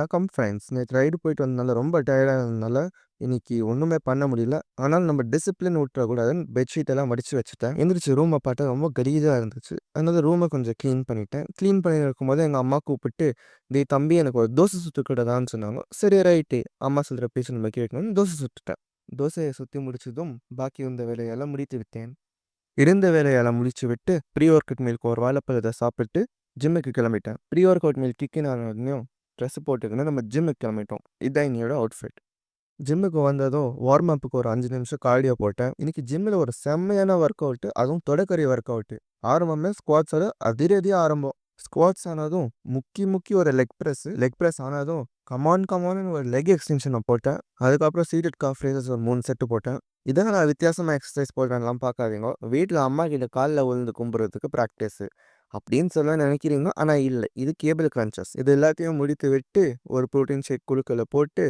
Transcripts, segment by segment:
வணக்கம் ஃப்ரெண்ட்ஸ். நேத்து ரைடு போயிட்டு வந்தனால ரொம்ப டயர்டா இருந்ததுனால, இன்னைக்கு ஒண்ணுமே பண்ண முடியல. ஆனாலும் நம்ம டிசிப்ளின் விட்டுறக்கூடாதுன்னு பெட்ஷீட் எல்லாம் மடிச்சு வச்சுட்டேன். எந்திரிச்சு ரூம பார்த்தா ரொம்ப கலீஜா இருந்துச்சு. அதனால ரூம கொஞ்சம் கிளீன் பண்ணிட்டேன். கிளீன் பண்ணி இருக்கும்போது எங்க அம்மா கூப்பிட்டு, "டேய் தம்பி எனக்கு ஒரு தோசை சுட்டு குடுடான்னு" சொன்னாங்க. சரி ரைட்டு. அம்மா சொல்ற பேச்ச நம்ம கேட்கணும்னு தோசை சுட்டுட்டேன். தோசைய சுத்தி முடிச்சதும், பாக்கி இருந்த வேலையெல்லாம் முடித்து விட்டேன். இருந்த வேலையெல்லாம் முடிச்சு விட்டு, ப்ரீ ஒர்க் அவுட் மீல்க்கு ஒரு வாழைப்பழத்த சாப்பிட்டு, ஜிம்முக்கு கிளம்பிட்டேன். Pre work out meal kick in ஆனோனையும், ட்ரெஸ் போட்டுக்கின்னு நம்ம ஜிம்முக்கு கிளம்பிட்டோம். இதான் என்னோட அவுட்ஃபிட். ஜிம்முக்கு வந்ததும் வார்ம் அப்புக்கு ஒரு 5 நிமிஷம் கார்டியோ போட்டேன். இன்னைக்கு ஜிம்மில ஒரு செம்மையான ஒர்க் அவுட்டு. அதுவும் தொடக்கரி ஒர்க் அவுட்டு. ஆரம்பமே ஸ்குவாட்ஸோட அதிரடியா ஆரம்பம். ஸ்குவாட்ஸ் ஆனதும் முக்கி முக்கி ஒரு லெக் பிரஸ். லெக் பிரஸ் ஆனதும் கமான் கமான்னு ஒரு லெக் எக்ஸ்டென்ஷன போட்டேன். அதுக்கப்புறம் சீட்டட் காஃப் ரேசஸ் ஒரு 3 செட்டு போட்டேன். இதான் நான் வித்தியாசமா எக்ஸர்சைஸ் போடுறேன்லாம் பார்க்காதீங்க. வீட்ல அம்மா கிட்ட கால்ல விழுந்து கும்புறதுக்கு பிராக்டிஸு. அப்படின்னு சொல்ல நினைக்கிறீங்க. ஆனா இல்ல. இது கேபிள் கிரன்ச்சஸ். இது எல்லாத்தையும் முடித்து விட்டு ஒரு புரோட்டீன் ஷேக் குழுக்கள போட்டு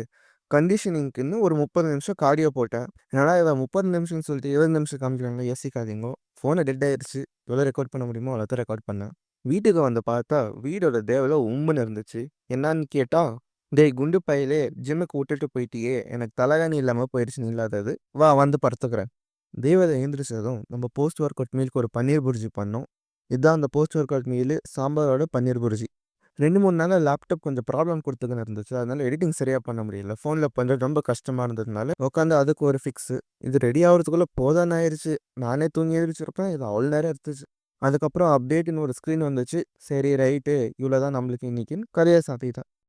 கண்டிஷனிங்க்குன்னு ஒரு 30 நிமிஷம் கார்டியோ போட்டேன். என்னடா இவன் 30 நிமிஷம்னு சொல்லிட்டு 20 நிமிஷம் காமிக்கிறாங்க யோசிக்காதீங்கோ. ஃபோனை டெட் ஆயிடுச்சு. எவ்வளோ ரெக்கார்ட் பண்ண முடியுமோ அவ்வளோதான் ரெக்கார்ட் பண்ணேன். வீட்டுக்கு வந்து பார்த்தா வீடோட தேவல உம்முன்னு இருந்துச்சு. என்னான்னு கேட்டா, "டேய் குண்டு பயலே ஜிம்முக்கு விட்டுட்டு போயிட்டியே, எனக்கு தலகாணி இல்லாம போயிடுச்சு நீ இல்லாதது. வா வந்து படுத்துக்கிறேன்." தேவதை எழுந்திரிச்சதும் நம்ம போஸ்ட் ஒர்க் அவுட் மீலுக்கு ஒரு பன்னீர் புர்ஜி பண்ணோம். இதான் அந்த போஸ்ட் ஒர்க் அவுட் மீலு சாம்பாரோட பன்னீர் புர்ஜி. 2, 3 நாளா லேப்டாப் கொஞ்சம் ப்ராப்ளம் குடுத்துக்கின்னு இருந்துச்சு. அதனால எடிட்டிங் சரியா பண்ண முடியல. ஃபோன்ல பண்றது ரொம்ப கஷ்டமா இருந்ததுனால, உட்காந்து அதுக்கு ஒரு ஃபிக்ஸு. இது ரெடி ஆகுறதுக்குள்ள போதான்னு ஆயிருச்சு. நானே தூங்கி எந்திரிச்சிருப்பேன். இது அவ்வளோ நேரம் எடுத்துச்சு. அதுக்கப்புறம் அப்டேட்ன்னு ஒரு ஸ்க்ரீன் வந்துச்சு. சரி ரைட்டு இவ்வளோ தான் நம்மளுக்கு இன்னைக்குன்னு கதைய சாத்திட்டேன்.